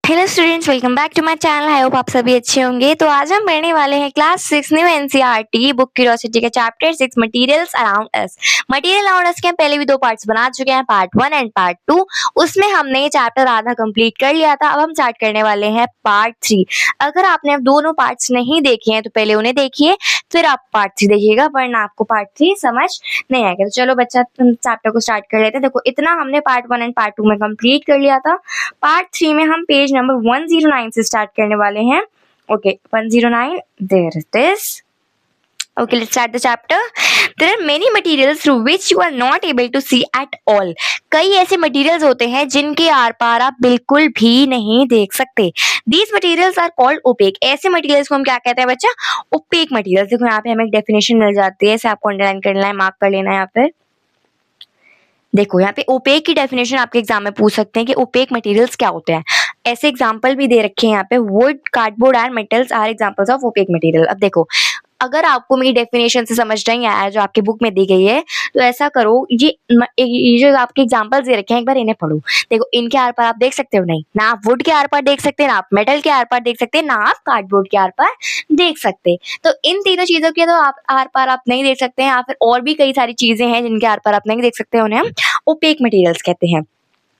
Hello students, welcome back to my channel. I hope आप सभी अच्छे होंगे। तो आज हम पढ़ने वाले हैं class 6 new NCERT book Curiosity के chapter 6 materials around us. Material around us के हम पहले भी 2 पार्ट्स बना चुके हैं, पार्ट 1 एंड पार्ट 2। उसमें हमने ये चैप्टर आधा कंप्लीट कर लिया था। अब हम स्टार्ट करने वाले हैं पार्ट 3। अगर आपने अब दोनों पार्ट्स नहीं देखे हैं तो पहले उन्हें देखिए, फिर आप पार्ट 3 देखिएगा, वरना आपको पार्ट 3 समझ नहीं आएगा। तो चलो बच्चा चैप्टर को स्टार्ट कर लेते हैं। देखो, इतना हमने पार्ट 1 एंड पार्ट 2 में कंप्लीट कर लिया था। पार्ट 3 में हम पेज नंबर 109 से स्टार्ट करने वाले हैं। Okay, 109, there it is. Okay, let's start the chapter. There are many materials through which you are not able to see at all. कई ऐसे मटेरियल्स होते हैं जिनके आर पार आप बिल्कुल भी नहीं देख सकते। These materials are called opaque. ऐसे मटेरियल्स को हम क्या कहते हैं बच्चा? opaque materials। देखो यहाँ पे हमें एक डेफिनेशन मिल जाती है, इसे आपको अंडरलाइन कर लेना है, मार्क कर लेना है। यहाँ पे देखो, यहाँ पे ओपेक की डेफिनेशन आपके एग्जाम में पूछ सकते हैं कि ओपेक मटेरियल्स क्या होते हैं। ऐसे एग्जांपल भी दे रखे हैं यहाँ पे, wood, cardboard and metals are examples of opaque material. अब देखो, अगर आपको मेरी डेफिनेशन से समझ नहीं आया जो आपकी बुक में दी गई है, तो ऐसा करो, ये जो आपके एग्जांपल्स दे रखे हैं, एक बार इन्हें पढ़ो। देखो, इनके आर पार आप देख सकते हो नहीं, ना आप वुड के आर पार देख सकते, ना आप मेटल के आर पार देख सकते, ना आप कार्डबोर्ड के आर पार देख सकते। तो इन तीनों चीजों के तो आप आर पार आप नहीं देख सकते हैं, या फिर और भी कई सारी चीजें हैं जिनके आर पार आप नहीं देख सकते, उन्हें हम opaque materials कहते हैं।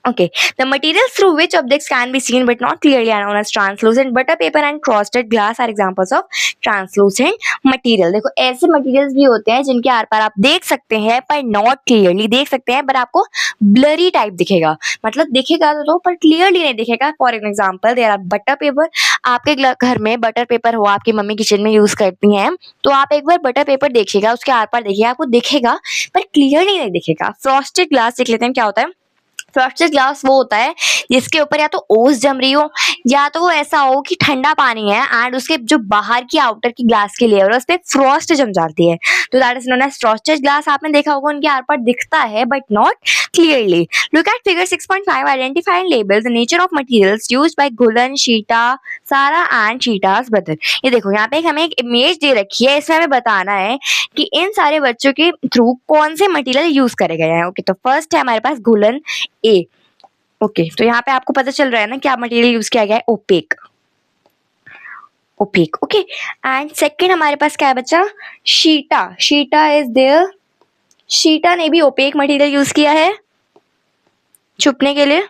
Okay, the materials through which objects can be seen but not clearly are known as translucent. Butter paper and frosted glass are examples of translucent material. देखो, ऐसे materials भी होते हैं जिनके आर पार आप देख सकते हैं पर not clearly देख सकते हैं, पर आपको blurry type दिखेगा। मतलब दिखेगा तो पर clearly नहीं दिखेगा। For an example, there are butter paper. आपके घर में बटर पेपर हो, आपकी मम्मी किचन में यूज करती हैं, तो आप एक बार बटर पेपर देखिएगा, उसके आर पार देखिएगा, आपको दिखेगा पर क्लियरली नहीं दिखेगा। फ्रॉस्टेड ग्लास देख लेते हैं क्या होता है। फ्रॉस्टेड ग्लास वो होता है जिसके ऊपर या तो ओस जम रही हो, या तो वो ऐसा हो कि ठंडा पानी है एंड उसके जो बाहर की आउटर की ग्लास की लेयर है उस पे फ्रॉस्ट जम जाती है, तो that is known as frosted glass. आपने देखा होगा, उनके आर पार दिखता है but not clearly. Look at figure 6.5, identify and label the nature of materials used by Gulan, Sheeta, Sara and शीटास brother. ये देखो, यहाँ पे हमें एक इमेज दे रखी है, इसमें हमें बताना है कि इन सारे बच्चों के थ्रू कौन से मटेरियल यूज करे गए हैं। ओके, तो फर्स्ट है हमारे पास गुलन ए। ओके, तो यहाँ पे आपको पता चल रहा है ना क्या मटेरियल यूज किया गया है, opaque. Opaque, okay. And second हमारे पास क्या है बच्चा, शीटा। शीटा इज देयर, शीटा ने भी ओपेक मटेरियल यूज किया है छुपने के लिए।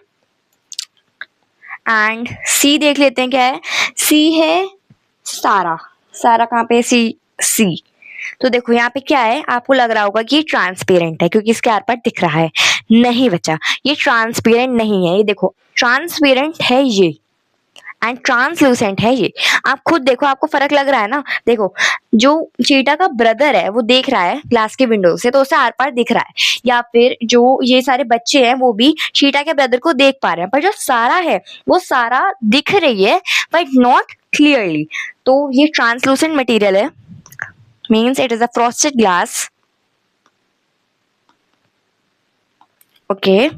एंड सी देख लेते हैं क्या है, सी है सारा। सारा कहाँ पे, सी। तो देखो यहाँ पे क्या है, आपको लग रहा होगा कि ये ट्रांसपेरेंट है क्योंकि इसके आर पार दिख रहा है। नहीं बच्चा, ये ट्रांसपेरेंट नहीं है। ये देखो, ट्रांसपेरेंट है ये एंड ट्रांसलूसेंट है ये। आप खुद देखो, आपको फर्क लग रहा है ना। देखो, जो चीटा का ब्रदर है वो देख रहा है ग्लास के विंडो से, तो उसे आर पार दिख रहा है, या फिर जो ये सारे बच्चे हैं वो भी चीटा के ब्रदर को देख पा रहे हैं, पर जो सारा है वो सारा दिख रही है बट नॉट क्लियरली। तो ये ट्रांसलूसेंट मटेरियल है, means it is a frosted glass. Okay,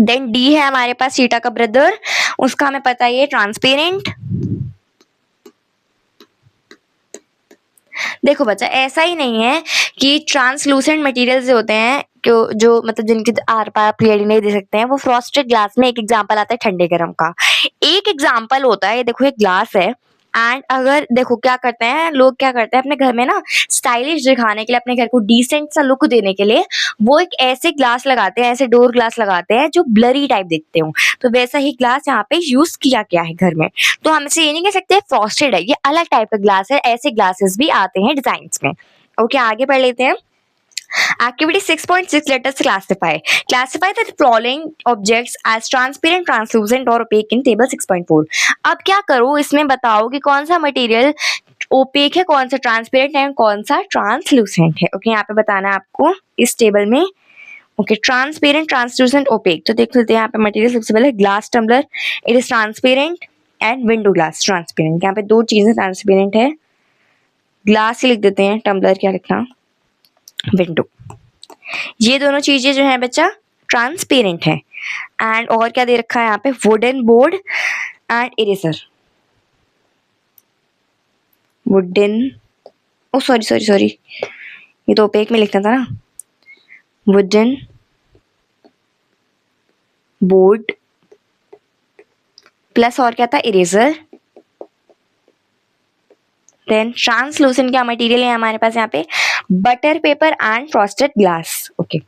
then D है हमारे पास चीटा का ब्रदर, उसका हमें पता है ट्रांसपेरेंट। देखो बच्चा, ऐसा ही नहीं है कि ट्रांसलूसेंट मटेरियल्स होते हैं जो मतलब जिनके आर पार आप क्लियरली नहीं दे सकते हैं, वो फ्रॉस्टेड ग्लास में एक एग्जांपल आता है ठंडे गरम का। एक एग्जांपल होता है, ये देखो एक ग्लास है एंड अगर देखो क्या करते हैं लोग, क्या करते हैं अपने घर में ना स्टाइलिश दिखाने के लिए, अपने घर को डिसेंट सा लुक देने के लिए, वो एक ऐसे ग्लास लगाते हैं, ऐसे डोर ग्लास लगाते हैं जो ब्लरी टाइप दिखते हो। तो वैसा ही ग्लास यहाँ पे यूज किया गया है घर में। तो हम इसे ये नहीं कह सकते फ्रॉस्टेड है, ये अलग टाइप का ग्लास है। ऐसे ग्लासेस भी आते हैं डिजाइन में। ओके, आगे पढ़ लेते हैं। Activity 6.6, let us classify. Classify the following objects as transparent, translucent और opaque in table 6.4. अब क्या करो, इसमें बताओ कि कौन सा मटेरियल ओपेक है, कौन सा ट्रांसपेरेंट है, कौन सा ट्रांसलूसेंट है। ओके, यहाँ पे बताना है आपको इस टेबल में। Okay, transparent, translucent, opaque. तो देख लेते हैं यहाँ पे मटेरियल। सबसे पहले glass tumbler, it is transparent and window glass transparent. यहाँ पे दो चीजें ट्रांसपेरेंट है, ग्लास ही लिख देते हैं, टम्बलर क्या लिखना, विंडो। ये दोनों चीजें जो है बच्चा ट्रांसपेरेंट है। एंड और क्या दे रखा है यहाँ पे, wooden board and eraser. Wooden, ओ सॉरी, ये तो ओपेक में लिखना था ना। वुडन बोर्ड प्लस और क्या था, इरेजर। देन ट्रांसलूसेंट क्या मटेरियल है हमारे पास यहाँ पे, butter paper and frosted glass. Okay,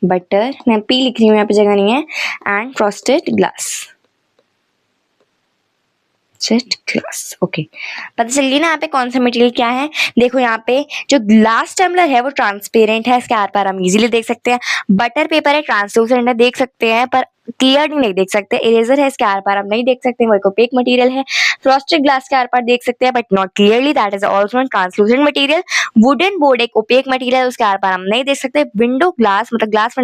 butter, मैं पी लिख रही हूँ यहाँ पे, जगह नहीं है, and frosted glass, glass. Okay, पता चल गई ना यहाँ पे कौन सा मटेरियल क्या है। देखो यहाँ पे जो ग्लास टम्बलर है वो ट्रांसपेरेंट है, इसके आर पार हम इजीली देख सकते हैं। बटर पेपर है, ट्रांसलूसेंट है, देख सकते हैं पर क्लियर नहीं देख सकते। इरेजर है, इसके आर पार हम नहीं देख सकते, वो एक ओपेक मटेरियल है। फ्रॉस्टेड ग्लास के आर पार देख सकते हैं but not clearly, that is also translucent material. Wooden board एक ओपेक मटेरियल है, उसके आर पार हम नहीं देख सकते। विंडो ग्लास मतलब ग्लास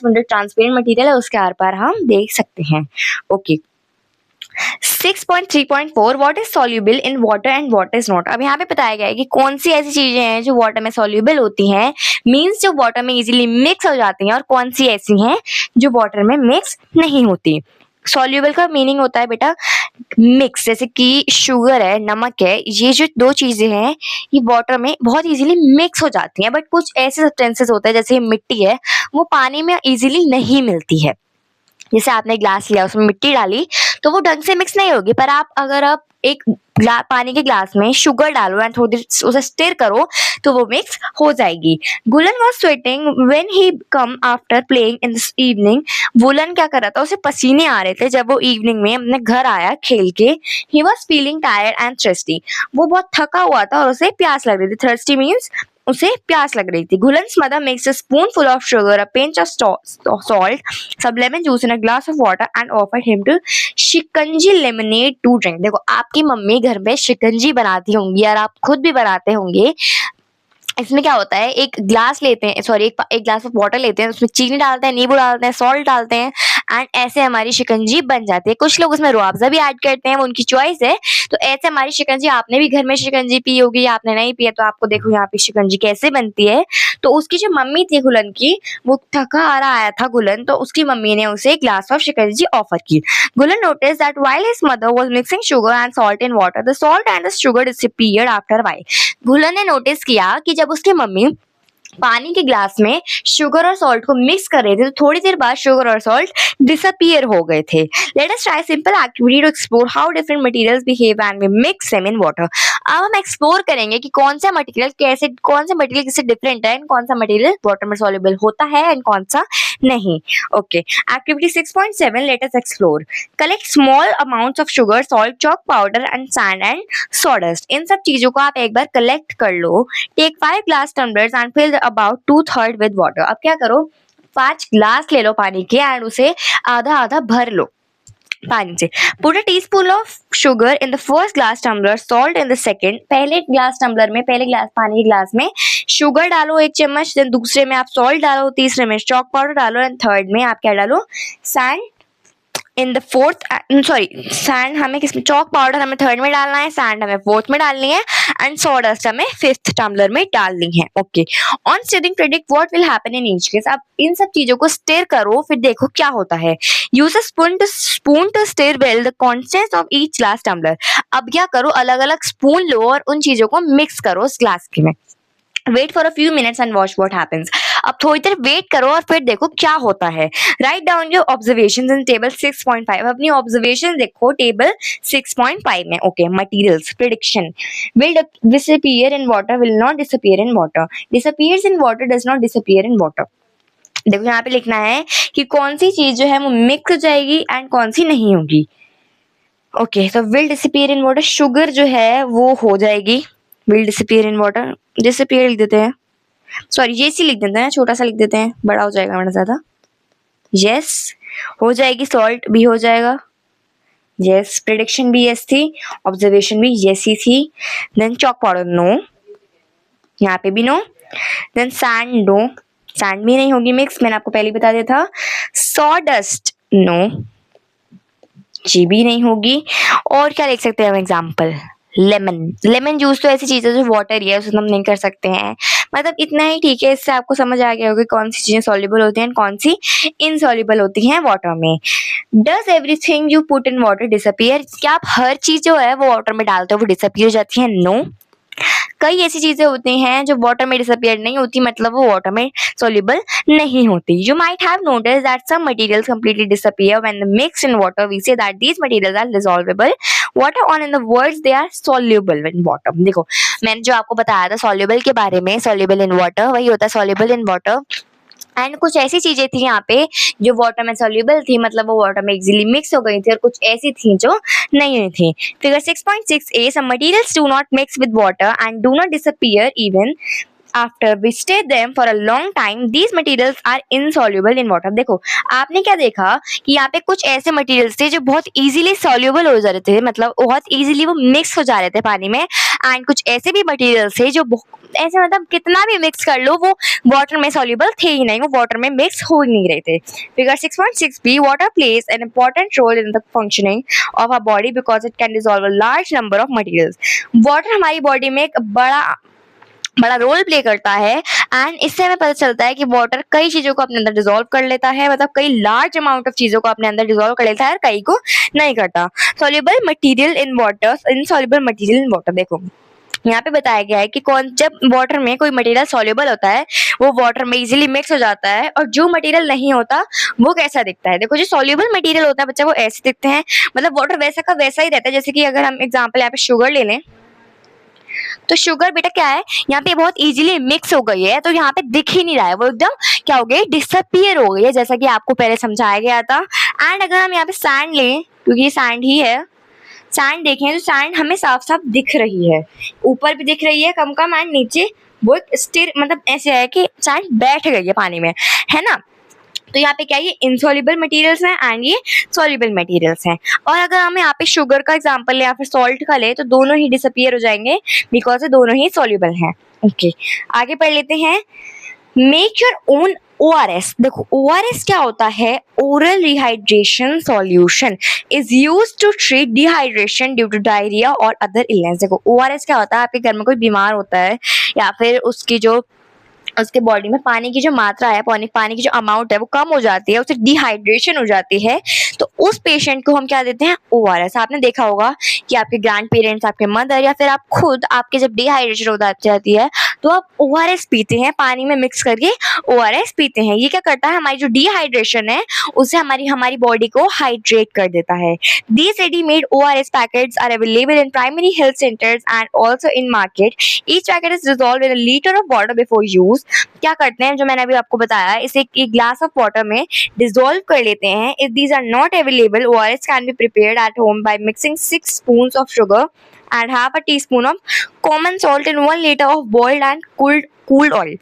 विंडो ट्रांसपेरेंट मटेरियल है, उसके आर पार हम देख सकते हैं। Okay, 6.3.4 what is soluble in water and what is not. अब यहाँ पे बताया गया है कि कौन सी ऐसी चीजें हैं जो वाटर में सॉल्युबल होती हैं, मींस जो वाटर में इजीली मिक्स हो जाती हैं, और कौन सी ऐसी हैं जो वाटर में मिक्स नहीं होती। सॉल्युबल का मीनिंग होता है बेटा मिक्स, जैसे कि शुगर है, नमक है, ये जो दो चीजें हैं ये वाटर में बहुत इजीली मिक्स हो जाती हैं। बट कुछ ऐसे सब्सटेंसेस होते हैं जैसे मिट्टी है, वो पानी में इजीली नहीं मिलती है। जैसे आपने ग्लास लिया, उसमें मिट्टी डाली तो वो ढंग से मिक्स नहीं होगी, पर अगर आप एक पानी के ग्लास में शुगर डालो एंड थोड़ी देर उसे स्टिर करो तो वो मिक्स हो जाएगी। Gulan was sweating when he came after playing in this evening. Gulan क्या कर रहा था, उसे पसीने आ रहे थे जब वो इवनिंग में अपने घर आया खेल के। He was feeling tired and thirsty, वो बहुत थका हुआ था और उसे प्यास लग रही थी। थर्स्टी मीन्स उसे प्यास लग रही थी। Gulen's mother makes a spoonful of sugar, a pinch of salt, some lemon juice in a glass of water and offered him to shikanji lemonade to drink। देखो आपकी मम्मी घर में शिकंजी बनाती होंगी और आप खुद भी बनाते होंगे। इसमें क्या होता है, एक ग्लास लेते हैं, सॉरी एक ग्लास ऑफ वाटर लेते हैं, उसमें चीनी डालते हैं, नींबू डालते हैं, सॉल्ट डालते हैं एंड ऐसे हमारी शिकंजी बन जाती है। कुछ लोग उसमें रुआवजा भी ऐड करते हैं, वो उनकी चॉइस है। तो ऐसे हमारी शिकंजी, आपने भी घर में शिकंजी पी होगी, आपने नहीं पी है तो आपको देखो यहाँ पे शिकंजी कैसे बनती है। तो उसकी जो मम्मी थी गुलन की, वो थका आ रहा आया था गुलन, तो उसकी मम्मी ने उसे एक ग्लास ऑफ शिकंजी ऑफर की। Gulan notice that while his mother was mixing sugar and salt in water, the salt and the sugar disappeared after while. Gulan ने नोटिस किया कि जब उसकी मम्मी पानी के ग्लास में शुगर और सॉल्ट को मिक्स कर रहे थे तो थोड़ी देर बाद शुगर और सॉल्ट डिसअपीयर हो गए थे। Let us try simple activity to explore how different materials behave when we mix them in water. अब हम एक्सप्लोर करेंगे कि कौन से मटेरियल किससे डिफरेंट है, कौन सा मटेरियल वाटर में सॉल्युबल होता है एंड कौन सा नहीं। Okay, activity 6.7, let us explore. Collect small amounts of sugar, salt, chalk powder and sand and sawdust. इन सब चीजों को आप एक बार कलेक्ट कर लो। Take 5 glass tumblers and fill about 2/3 with water. अब क्या करो, 5 ग्लास ले लो पानी के एंड उसे आधा आधा भर लो पानी से। Put a teaspoon of sugar in the first glass tumbler, salt in the second. पहले ग्लास पानी के ग्लास में शुगर डालो 1 चम्मच, देन दूसरे में आप सॉल्ट डालो, तीसरे में चॉक पाउडर डालो एंड थर्ड में आप क्या डालो, sand in the fourth, sand हमें किसमें, चॉक पाउडर हमें थर्ड में डालना है, सैंड हमें फोर्थ में डालनी है एंड सॉडस्ट हमें फिफ्थ टम्बलर में डालनी है। Okay, on stirring predict what will happen in each case. अब इन सब चीजों को स्टिर करो, फिर देखो क्या होता है। Use a spoon to stir well the contents of each glass tumbler. अब क्या करो, अलग अलग स्पून लो और उन चीजों को मिक्स करो उस ग्लास के में। Wait for a few minutes and watch what happens. अब थोड़ी देर वेट करो और फिर देखो क्या होता है। Write down your observations in table 6.5। अपनी ऑब्जर्वेशन देखो टेबल 6.5 में। Okay, materials prediction. Will disappear in water, will not disappear in water, disappears in water, does not disappear in water. देखो यहाँ पे लिखना है कि कौन सी चीज जो है वो मिक्स हो जाएगी एंड कौन सी नहीं होगी। ओके, तो will disappear in water, sugar जो है वो हो जाएगी, will disappear in water, disappear लिख देते हैं, सॉरी ये सी लिख देते हैं, छोटा सा लिख देते हैं, बड़ा हो जाएगा मेरा ज्यादा। यस हो जाएगी, सॉल्ट भी हो जाएगा, यस, प्रेडिक्शन भी यस थी, ऑब्जर्वेशन भी यस ही थी। देन चॉक पाउडर नो, यहाँ पे भी no. Then sand no, sand भी नहीं होगी मिक्स, मैंने आपको पहले बता दिया था। सॉडस्ट नो, जी भी नहीं होगी। और क्या लिख सकते हैं हम एग्जाम्पल, लेमन जूस तो ऐसी चीज है जो वाटर ही है, उसे हम नहीं कर सकते हैं। मतलब इतना ही ठीक है, इससे आपको समझ आ गया होगा कौन सी चीजें सॉल्युबल होती हैं कौन सी इनसॉल्युबल होती हैं वाटर में। Does everything you put in water disappear. क्या आप हर चीज जो है वो वाटर में डालते हो वो डिसअपीयर हो जाती है? नो। कई ऐसी चीजें होती हैं जो वाटर में डिसअपियर नहीं होती, मतलब वो वाटर में soluble नहीं होती. You might have noticed that some materials completely disappear when mixed in water. We say that these materials are dissolvable water, or in the words they are soluble in water. देखो, मैंने जो आपको बताया था soluble के बारे में, soluble in water, वही होता है soluble in water. एंड कुछ ऐसी चीजें थी यहाँ पे जो वाटर में सॉल्युबल थी, मतलब वो वाटर में इजीली मिक्स हो गई थी, और कुछ ऐसी थी जो नहीं थी. Figure 6.6a, some materials do not mix with water and do not disappear even after we stir them for a long time. These materials are insoluble in water. देखो, आपने क्या देखा कि यहाँ पे कुछ ऐसे मटेरियल्स थे जो बहुत इजीली सॉल्युबल हो जा रहे थे, मतलब बहुत इजीली वो मिक्स हो जा रहे थे पानी में. एंड कुछ ऐसे भी मटेरियल्स थे जो ऐसे, मतलब कितना भी मिक्स कर लो वो वाटर में सॉल्युबल थे ही नहीं, वो वाटर में मिक्स हो ही नहीं रहे थे. Figure 6.6b, water plays an important role in the functioning of our body because it can dissolve a large number of materials. Water हमारी बॉडी में एक बड़ा रोल प्ले करता है. एंड इससे हमें पता चलता है कि वाटर कई चीजों को अपने अंदर डिसॉल्व कर लेता है, मतलब कई लार्ज अमाउंट ऑफ चीजों को अपने अंदर डिसॉल्व कर लेता है, और कई को नहीं करता. Soluble material in water, insoluble material in water. देखो, यहाँ पे बताया गया है कि जब वाटर में कोई मटेरियल सॉल्युबल होता है वो वाटर में इजीली मिक्स हो जाता है, और जो मटेरियल नहीं होता वो कैसा दिखता है. देखो, जो सॉल्युबल मटेरियल होता है बच्चा, वो ऐसे दिखते हैं, मतलब वाटर वैसा का वैसा ही रहता है. जैसे कि अगर हम एग्जांपल यहाँ पे शुगर ले लें, तो शुगर बेटा क्या है, यहाँ पे बहुत इजीली मिक्स हो गई है, तो यहाँ पे दिख ही नहीं रहा है, वो एकदम क्या हो गई, डिसअपियर हो गई है, जैसा कि आपको पहले समझाया गया था. एंड अगर हम यहाँ पे सैंड लें, क्योंकि ये सैंड ही है, सैंड देखें तो सैंड हमें साफ साफ दिख रही है, ऊपर भी दिख रही है कम कम, एंड नीचे वो स्टिर, मतलब ऐसे है कि सैंड बैठ गई है पानी में, है ना. तो यहाँ पे क्या, ये इनसॉल्युबल मटेरियल्स हैं एंड ये सॉल्युबल मटेरियल्स हैं. और अगर हम यहाँ पे शुगर का एग्जांपल ले या फिर सॉल्ट का ले, तो दोनों ही डिसअपियर हो जाएंगे बिकॉज ये दोनों ही सॉल्युबल हैं. ओके, आगे पढ़ लेते हैं. Make your own ORS. देखो, ORS क्या होता है, oral rehydration solution, is use to treat dehydration due to diarrhoea और अदर इलनेस. देखो, ORS क्या होता है, आपके घर में कोई बीमार होता है या फिर उसके बॉडी में पानी की जो मात्रा है, पानी की जो अमाउंट है वो कम हो जाती है, उसे डिहाइड्रेशन हो जाती है, तो उस पेशेंट को हम क्या देते हैं, ORS. आपने देखा होगा कि आपके ग्रैंड पेरेंट्स, आपके मदर या फिर आप खुद, आपके जब डिहाइड्रेशन हो जाती है तो आप ORS पीते हैं, पानी में मिक्स करके ORS पीते हैं. ये क्या करता है, हमारी जो डिहाइड्रेशन है उसे हमारी बॉडी को हाइड्रेट कर देता है. These ready-made ORS packets are available in primary health centers and also in market. Each packet is dissolved in a liter of water before use. क्या करते हैं, जो मैंने अभी आपको बताया, इसे एक ग्लास ऑफ वाटर में डिसॉल्व कर लेते हैं. If these are not available, ORS can be prepared at home by mixing 6 spoons of sugar and half a teaspoon of common salt in 1 liter of boiled and cooled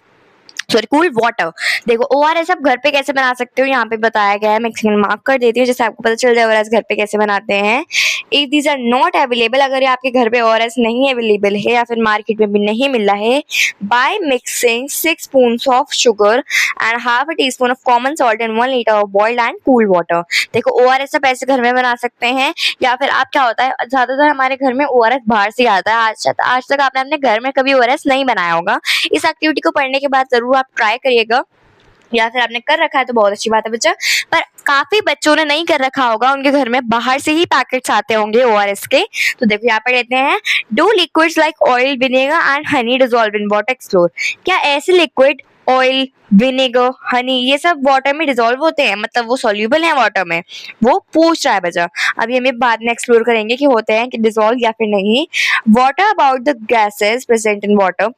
water. देखो, ORS आप घर पे कैसे बना सकते हो यहाँ पे बताया गया है, मैं मार्क कर देती हूँ जिससे आपको पता चल जाए ORS घर पे कैसे बनाते हैं. If these are not available, अगर आपके घर पे ORS नहीं अवेलेबल है या फिर मार्केट में भी नहीं मिल रहा है, by mixing 6 spoons of sugar and half a teaspoon of common salt in 1 litre of boiled and cooled water. देखो, ORS आप ऐसे घर में बना सकते हैं, या फिर आप क्या होता है, ज्यादातर हमारे घर में ORS बाहर से आता है. आज तक आपने अपने घर में कभी ORS नहीं बनाया होगा. इस एक्टिविटी को पढ़ने के बाद जरूर आप ट्राई करिएगा, या फिर आपने कर रखा है तो बहुत अच्छी बात है बच्चा, पर काफी बच्चों ने नहीं कर रखा होगा, उनके घर में बाहर से ही पैकेट्स आते होंगे ORS के. तो देखो, यहाँ पर लेते हैं, do liquids like oil, vinegar and honey dissolve in water explore. क्या ऐसे लिक्विड, ऑयल, विनेगर, हनी, ये सब वाटर में डिसॉल्व होते हैं, मतलब वो सॉल्युबल है वाटर में, वो पूछ रहा है बच्चा. अभी हमें बाद में एक्सप्लोर करेंगे कि होते हैं कि डिसॉल्व या फिर नहीं. Water about the gases present in water.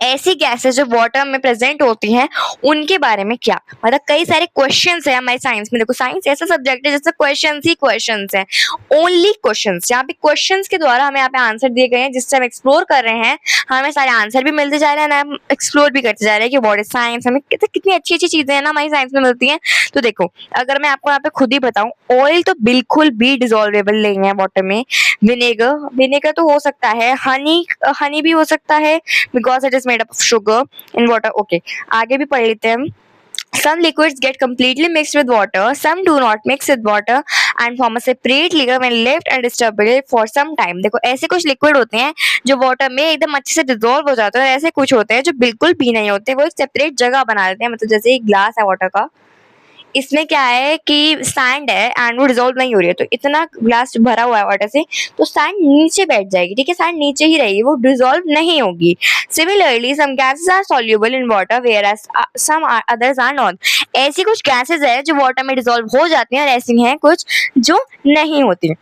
ऐसी गैसेस जो वाटर में प्रेजेंट होती हैं उनके बारे में क्या, मतलब कई सारे क्वेश्चंस हैं हमारे साइंस में. देखो, साइंस ऐसा सब्जेक्ट है जिससे क्वेश्चंस ही क्वेश्चंस हैं, ओनली क्वेश्चंस. यहाँ पे क्वेश्चंस के द्वारा हमें यहाँ पे आंसर दिए गए हैं जिससे हम एक्सप्लोर कर रहे हैं, हमें सारे आंसर भी मिलते जा रहे हैं, हम एक्सप्लोर भी करते जा रहे हैं कि व्हाट इज साइंस, हमें कितनी अच्छी अच्छी चीजें हैं ना हमारी साइंस में मिलती हैं. तो देखो, अगर मैं आपको यहाँ पे खुद ही बताऊं, ऑयल तो बिल्कुल भी डिसॉल्वेबल नहीं है वाटर में. विनेगर तो हो सकता है, हनी भी हो सकता है because it is made up of sugar in water. Okay, आगे भी पढ़ लेते हैं हम. Some liquids get completely mixed with water, some do not mix with water and form a separate layer when left undisturbed for some time. देखो, ऐसे कुछ liquid होते हैं जो वाटर में एकदम अच्छे से डिसॉल्व हो जाते हैं, ऐसे कुछ होते हैं जो बिल्कुल भी नहीं होते, वो एक सेपरेट जगह बना देते हैं. मतलब जैसे एक ग्लास है वाटर का, इसमें क्या है कि सैंड है एंड वो डिसॉल्व नहीं हो रही है, तो इतना ग्लास भरा हुआ है वाटर से तो सैंड नीचे बैठ जाएगी, ठीक है, सैंड नीचे ही रहेगी, वो डिसॉल्व नहीं होगी। Similarly some gases are soluble in water whereas some others are not. ऐसी कुछ गैसेस है जो वाटर में डिसॉल्व हो जाती हैं और ऐसी हैं कुछ जो नहीं होती।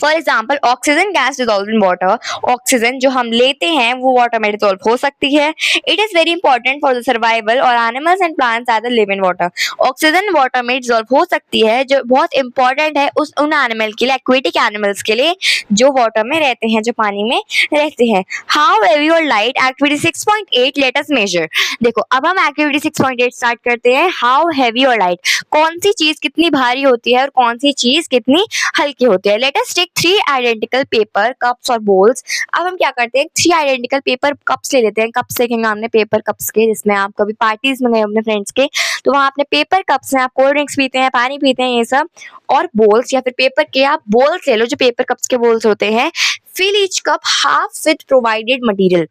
For example oxygen gas dissolve in water, oxygen जो हम लेते हैं वो वाटर में डिजोल्व हो सकती है। It is very important for the survival और animals and plants are the live in water. Oxygen water में डिजोल्व हो सकती है, जो बहुत इंपॉर्टेंट है उन एनिमल के लिए, एक्वेटिक एनिमल्स के लिए जो वाटर में रहते हैं, जो पानी में रहते हैं। हाउ हेवी और light, activity 6.8 let us measure. देखो अब हम एक्टिविटी 6.8 स्टार्ट करते हैं। हाउ हेवी और लाइट, कौन सी चीज कितनी भारी होती है और कौन सी चीज कितनी हल्की होती है। Let us take 3 identical paper cups और बोल्स। अब हम क्या करते हैं, 3 आइडेंटिकल पेपर कप्स ले लेते हैं। कप्स देखेंगे हमने पेपर कप्स के, जिसमें आप कभी पार्टीज में गए अपने फ्रेंड्स के तो वहाँ अपने पेपर कप्स में आप कोल्ड ड्रिंक्स पीते हैं, पानी पीते हैं, ये सब। और बोल्स या फिर पेपर के आप बोल्स ले लो, जो पेपर कप्स के बोल्स होते हैं। Fill each cup half with provided material.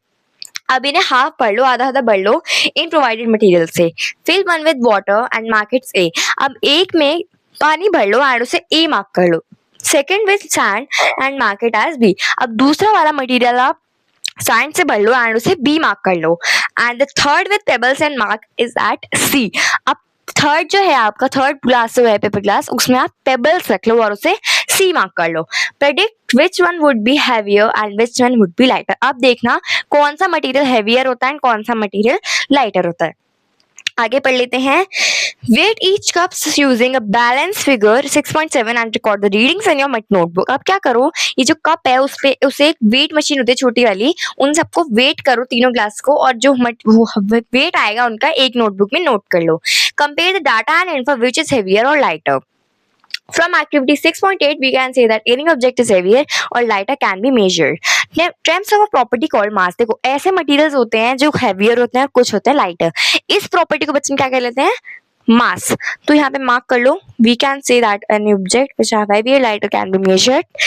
अब इन्हें हाफ भर लो, आधा आधा भर लो इन प्रोवाइडेड मटेरियल से। Fill one with water and mark its A. अब एक में पानी भर लो एंड उसे ए मार्क कर लो। Second with sand and mark it as B. अब दूसरा वाला मटेरियल आप सैंड से भर लो एंड उसे बी मार्क कर लो। And the third with pebbles and mark is at C. अब थर्ड जो है आपका, थर्ड ग्लास जो है पेपर ग्लास, उसमें आप पेबल्स रख लो और उसे सी मार्क कर लो। Predict which one would be heavier and which one would be lighter. अब देखना कौन सा मटेरियल हैवियर होता है एंड कौन सा मटेरियल लाइटर होता है। आगे पढ़ लेते हैं। Weigh each cups using a balance figure 6.7 and record the readings in your notebook. अब क्या करो, ये जो कप है उस पे उसे एक वेट मशीन होती है छोटी वाली, उन सबको वेट करो तीनों ग्लास को, और जो वेट आएगा उनका एक नोटबुक में नोट कर लो। Compare the data and info which is heavier or lighter. From activity 6.8, we can say that any object is heavier or lighter can be measured. Terms of a property called mass. देखो ऐसे materials होते हैं जो heavier होते हैं और कुछ होते हैं lighter. इस प्रॉपर्टी को बच्चे क्या कह लेते हैं, मास। तो यहाँ पे मार्क कर लो। We can say that any object which are heavier lighter can be measured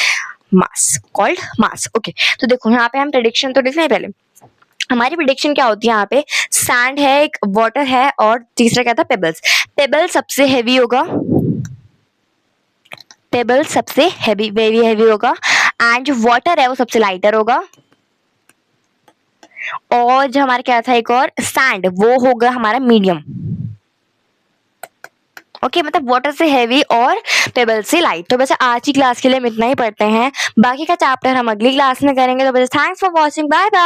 mass called mass. Okay. तो देखो यहाँ पे हम prediction तो देख लें पहले। हमारी प्रिडिक्शन क्या होती है, यहाँ पे सैंड है, एक वाटर है और तीसरा क्या था, पेबल्स। पेबल सबसे हैवी होगा, पेबल सबसे हैवी, वेरी हैवी होगा, एंड जो वाटर है वो सबसे लाइटर होगा, और जो हमारा क्या था एक और सैंड, वो होगा हमारा मीडियम। ओके मतलब वाटर से हैवी और पेबल से लाइट। तो वैसे आज की क्लास के लिए हम इतना ही पढ़ते हैं, बाकी का चैप्टर हम अगली क्लास में करेंगे। तो वैसे thanks for watching, bye bye.